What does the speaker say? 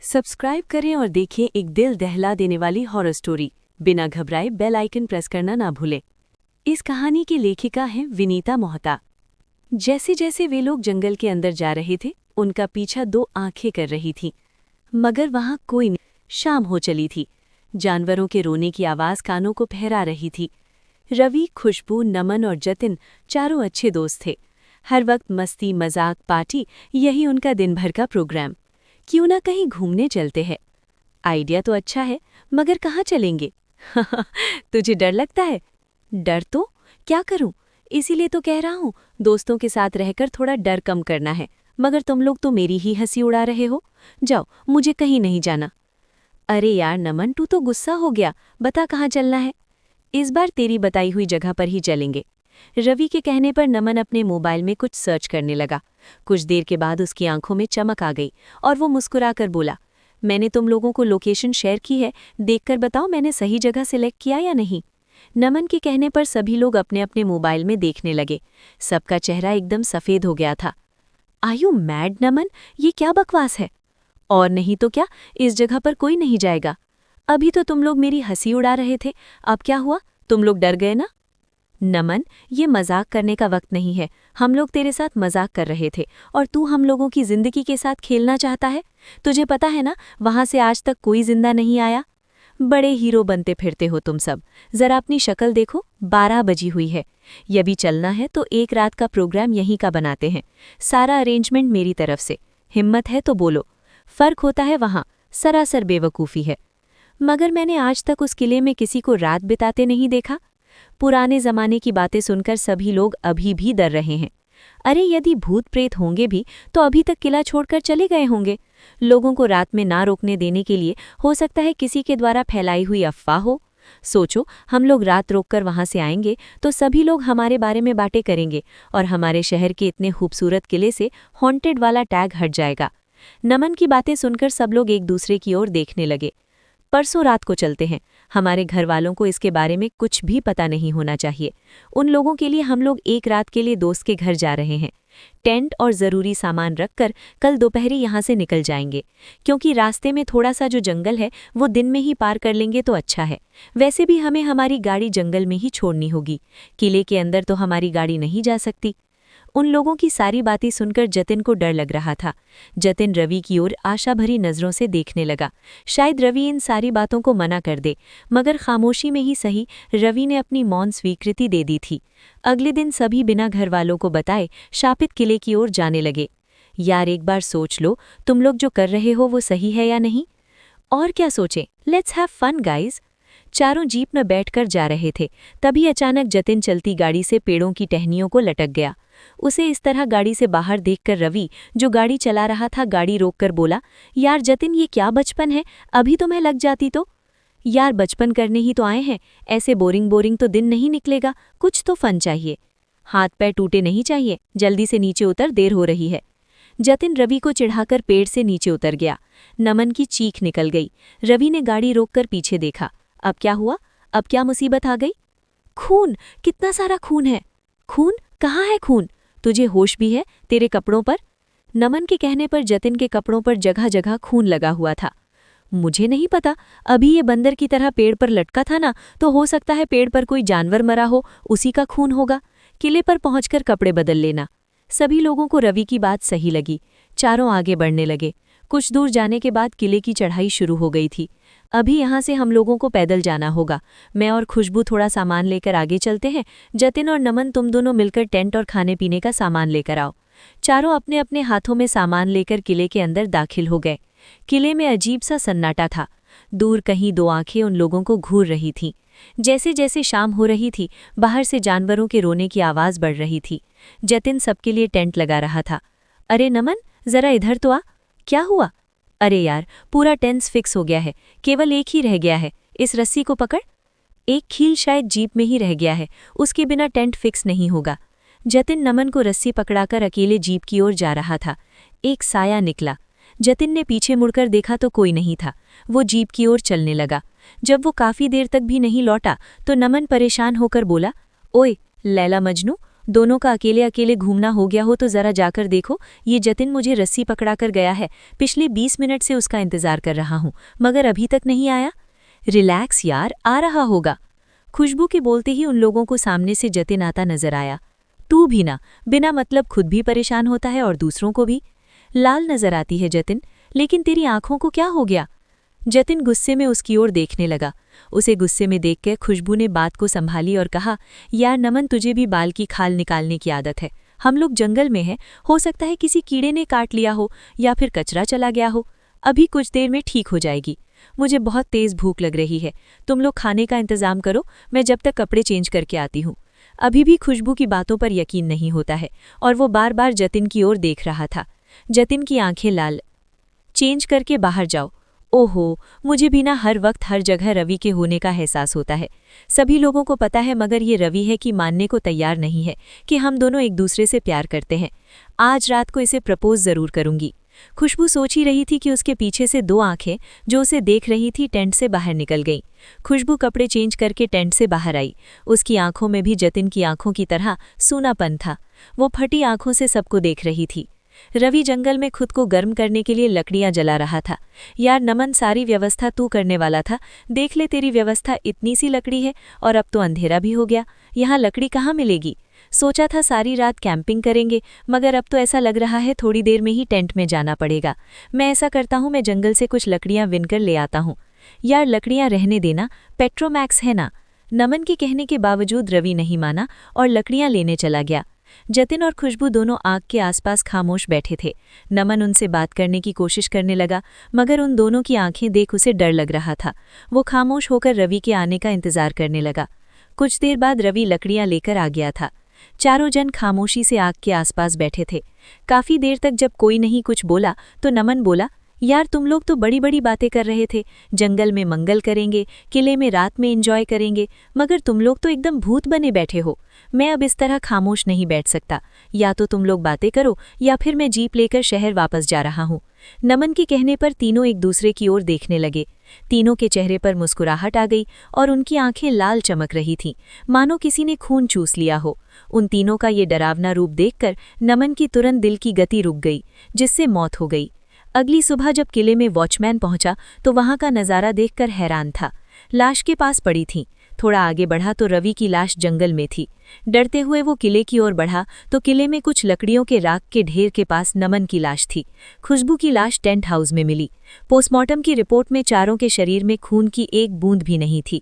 Subscribe करें और देखें एक दिल दहला देने वाली हॉरर स्टोरी। बिना घबराए बेल आइकन प्रेस करना ना भूलें। इस कहानी की लेखिका हैं विनीता मोहता। जैसे जैसे वे लोग जंगल के अंदर जा रहे थे, उनका पीछा दो आंखें कर रही थीं, मगर वहां कोई नहीं। शाम हो चली थी। जानवरों के रोने की आवाज़ कानों को पहरा रही थी। रवि, खुशबू, नमन और जतिन चारों अच्छे दोस्त थे। हर वक्त मस्ती, मजाक, पार्टी, यही उनका दिन भर का प्रोग्राम। क्यों ना कहीं घूमने चलते हैं। आइडिया तो अच्छा है, मगर कहाँ चलेंगे? तुझे डर लगता है? डर तो क्या करूं? इसीलिए तो कह रहा हूं, दोस्तों के साथ रहकर थोड़ा डर कम करना है। मगर तुम लोग तो मेरी ही हंसी उड़ा रहे हो। जाओ, मुझे कहीं नहीं जाना। अरे यार नमन, तू तो गुस्सा हो गया। बता कहाँ चलना है? इस बार तेरी बताई हुई जगह पर ही चलेंगे। रवि के कहने पर नमन अपने मोबाइल में कुछ सर्च करने लगा। कुछ देर के बाद उसकी आंखों में चमक आ गई और वो मुस्कुराकर बोला, मैंने तुम लोगों को लोकेशन शेयर की है, देखकर बताओ मैंने सही जगह सिलेक्ट किया या नहीं। नमन के कहने पर सभी लोग अपने अपने मोबाइल में देखने लगे। सबका चेहरा एकदम सफ़ेद हो गया था। आर यू मैड नमन, ये क्या बकवास है? और नहीं तो क्या, इस जगह पर कोई नहीं जाएगा। अभी तो तुम लोग मेरी हंसी उड़ा रहे थे, अब क्या हुआ? तुम लोग डर गए ना? नमन, ये मजाक करने का वक्त नहीं है। हम लोग तेरे साथ मजाक कर रहे थे और तू हम लोगों की जिंदगी के साथ खेलना चाहता है। तुझे पता है ना, वहां से आज तक कोई जिंदा नहीं आया। बड़े हीरो बनते फिरते हो तुम सब। जरा अपनी शक्ल देखो, 12 बजी हुई है। यदि चलना है तो एक रात का प्रोग्राम यहीं का बनाते हैं। सारा अरेंजमेंट मेरी तरफ से। हिम्मत है तो बोलो। फर्क होता है वहां, सरासर बेवकूफ़ी है। मगर मैंने आज तक उस किले में किसी को रात बिताते नहीं देखा। पुराने जमाने की बातें सुनकर सभी लोग अभी भी डर रहे हैं। अरे यदि भूत प्रेत होंगे भी तो अभी तक किला छोड़कर चले गए होंगे। लोगों को रात में ना रोकने देने के लिए हो सकता है किसी के द्वारा फैलाई हुई अफवाह हो। सोचो, हम लोग रात रोककर वहां से आएंगे तो सभी लोग हमारे बारे में बातें करेंगे और हमारे शहर के इतने खूबसूरत किले से हॉन्टेड वाला टैग हट जाएगा। नमन की बातें सुनकर सब लोग एक दूसरे की ओर देखने लगे। परसों रात को चलते हैं। हमारे घर वालों को इसके बारे में कुछ भी पता नहीं होना चाहिए। उन लोगों के लिए हम लोग एक रात के लिए दोस्त के घर जा रहे हैं। टेंट और ज़रूरी सामान रखकर कल दोपहरी यहाँ से निकल जाएंगे, क्योंकि रास्ते में थोड़ा सा जो जंगल है वो दिन में ही पार कर लेंगे तो अच्छा है। वैसे भी हमें हमारी गाड़ी जंगल में ही छोड़नी होगी। किले के अंदर तो हमारी गाड़ी नहीं जा सकती। उन लोगों की सारी बातें सुनकर जतिन को डर लग रहा था। जतिन रवि की ओर आशा भरी नज़रों से देखने लगा। शायद रवि इन सारी बातों को मना कर दे, मगर खामोशी में ही सही रवि ने अपनी मौन स्वीकृति दे दी थी। अगले दिन सभी बिना घर वालों को बताए शापित किले की ओर जाने लगे। यार एक बार सोच लो, तुम लोग जो कर रहे हो वो सही है या नहीं? और क्या सोचें, लेट्स हैव फन गाइज। चारों जीप में बैठकर जा रहे थे, तभी अचानक जतिन चलती गाड़ी से पेड़ों की टहनियों को लटक गया। उसे इस तरह गाड़ी से बाहर देखकर रवि, जो गाड़ी चला रहा था, गाड़ी रोककर बोला, यार जतिन, ये क्या बचपन है? अभी तो मैं लग जाती तो। यार बचपन करने ही तो आए हैं, ऐसे बोरिंग बोरिंग तो दिन नहीं निकलेगा। कुछ तो फन चाहिए। हाथ पैर टूटे नहीं चाहिए। जल्दी से नीचे उतर, देर हो रही है। जतिन रवि को चिढ़ाकर पेड़ से नीचे उतर गया। नमन की चीख निकल गई। रवि ने गाड़ी रोककर पीछे देखा। अब क्या हुआ? अब क्या मुसीबत आ गई? खून, कितना सारा खून है। खून? कहाँ है खून? तुझे होश भी है? तेरे कपड़ों पर? नमन के कहने पर जतिन के कपड़ों पर जगह जगह खून लगा हुआ था। मुझे नहीं पता, अभी ये बंदर की तरह पेड़ पर लटका था ना, तो हो सकता है पेड़ पर कोई जानवर मरा हो, उसी का खून होगा। किले पर पहुंचकर कपड़े बदल लेना। सभी लोगों को रवि की बात सही लगी। चारों आगे बढ़ने लगे। कुछ दूर जाने के बाद किले की चढ़ाई शुरू हो गई थी। अभी यहाँ से हम लोगों को पैदल जाना होगा। मैं और खुशबू थोड़ा सामान लेकर आगे चलते हैं। जतिन और नमन, तुम दोनों मिलकर टेंट और खाने पीने का सामान लेकर आओ। चारों अपने अपने हाथों में सामान लेकर किले के अंदर दाखिल हो गए। किले में अजीब सा सन्नाटा था। दूर कहीं दो आंखें उन लोगों को घूर रही थीं। जैसे जैसे शाम हो रही थी, बाहर से जानवरों के रोने की आवाज़ बढ़ रही थी। जतिन सबके लिए टेंट लगा रहा था। अरे नमन, जरा इधर तो आ। क्या हुआ? अरे यार, पूरा टेंस फिक्स हो गया है, केवल एक ही रह गया है। इस रस्सी को पकड़। एक कील शायद जीप में ही रह गया है, उसके बिना टेंट फिक्स नहीं होगा। जतिन नमन को रस्सी पकड़ाकर अकेले जीप की ओर जा रहा था। एक साया निकला। जतिन ने पीछे मुड़कर देखा तो कोई नहीं था। वो जीप की ओर चलने लगा। जब वो काफ़ी देर तक भी नहीं लौटा तो नमन परेशान होकर बोला, ओए लैला मजनू, दोनों का अकेले अकेले घूमना हो गया हो तो जरा जाकर देखो, ये जतिन मुझे रस्सी पकड़ाकर गया है, पिछले 20 मिनट से उसका इंतजार कर रहा हूँ मगर अभी तक नहीं आया। रिलैक्स यार, आ रहा होगा। खुशबू के बोलते ही उन लोगों को सामने से जतिन आता नजर आया। तू भी ना, बिना मतलब खुद भी परेशान होता है और दूसरों को भी। लाल नजर आती है जतिन, लेकिन तेरी आंखों को क्या हो गया? जतिन गुस्से में उसकी ओर देखने लगा। उसे गुस्से में देखकर खुशबू ने बात को संभाली और कहा, यार नमन, तुझे भी बाल की खाल निकालने की आदत है। हम लोग जंगल में हैं, हो सकता है किसी कीड़े ने काट लिया हो या फिर कचरा चला गया हो। अभी कुछ देर में ठीक हो जाएगी। मुझे बहुत तेज भूख लग रही है, तुम लोग खाने का इंतजाम करो, मैं जब तक कपड़े चेंज करके आती हूँ। अभी भी खुशबू की बातों पर यकीन नहीं होता है और वो बार बार जतिन की ओर देख रहा था। जतिन की आंखें लाल। चेंज करके बाहर जाओ। ओहो, मुझे भी ना हर वक्त हर जगह रवि के होने का एहसास होता है। सभी लोगों को पता है मगर ये रवि है कि मानने को तैयार नहीं है कि हम दोनों एक दूसरे से प्यार करते हैं। आज रात को इसे प्रपोज जरूर करूंगी। खुशबू सोच ही रही थी कि उसके पीछे से 2 आंखें जो उसे देख रही थी टेंट से बाहर निकल गईं। खुशबू कपड़े चेंज करके टेंट से बाहर आई। उसकी आंखों में भी जतिन की आंखों की तरह सूनापन था। वो फटी आंखों से सबको देख रही थी। रवि जंगल में खुद को गर्म करने के लिए लकड़ियां जला रहा था। यार नमन, सारी व्यवस्था तू करने वाला था, देख ले तेरी व्यवस्था इतनी सी लकड़ी है और अब तो अंधेरा भी हो गया, यहाँ लकड़ी कहाँ मिलेगी? सोचा था सारी रात कैंपिंग करेंगे मगर अब तो ऐसा लग रहा है थोड़ी देर में ही टेंट में जाना पड़ेगा। मैं ऐसा करता हूँ, मैं जंगल से कुछ लकड़ियां विनकर ले आता हूँ। यार लकड़ियां रहने देना, पेट्रोमैक्स है ना। नमन के कहने के बावजूद रवि नहीं माना और लकड़ियां लेने चला गया। जतिन और खुशबू दोनों आग के आसपास खामोश बैठे थे। नमन उनसे बात करने की कोशिश करने लगा मगर उन दोनों की आंखें देख उसे डर लग रहा था। वो खामोश होकर रवि के आने का इंतजार करने लगा। कुछ देर बाद रवि लकड़ियां लेकर आ गया था। चारों जन खामोशी से आग के आसपास बैठे थे। काफी देर तक जब कोई नहीं कुछ बोला तो नमन बोला, यार तुम लोग तो बड़ी बड़ी बातें कर रहे थे, जंगल में मंगल करेंगे, किले में रात में एंजॉय करेंगे, मगर तुम लोग तो एकदम भूत बने बैठे हो। मैं अब इस तरह खामोश नहीं बैठ सकता, या तो तुम लोग बातें करो या फिर मैं जीप लेकर शहर वापस जा रहा हूँ। नमन के कहने पर तीनों एक दूसरे की ओर देखने लगे। तीनों के चेहरे पर मुस्कुराहट आ गई और उनकी आंखें लाल चमक रही थीं, मानो किसी ने खून चूस लिया हो। उन तीनों का ये डरावना रूप देखकर नमन की तुरंत दिल की गति रुक गई, जिससे मौत हो गई। अगली सुबह जब किले में वॉचमैन पहुंचा तो वहां का नज़ारा देखकर हैरान था। लाश के पास पड़ी थी। थोड़ा आगे बढ़ा तो रवि की लाश जंगल में थी। डरते हुए वो किले की ओर बढ़ा तो किले में कुछ लकड़ियों के राख के ढेर के पास नमन की लाश थी। खुशबू की लाश टेंट हाउस में मिली। पोस्टमार्टम की रिपोर्ट में चारों के शरीर में खून की एक बूंद भी नहीं थी।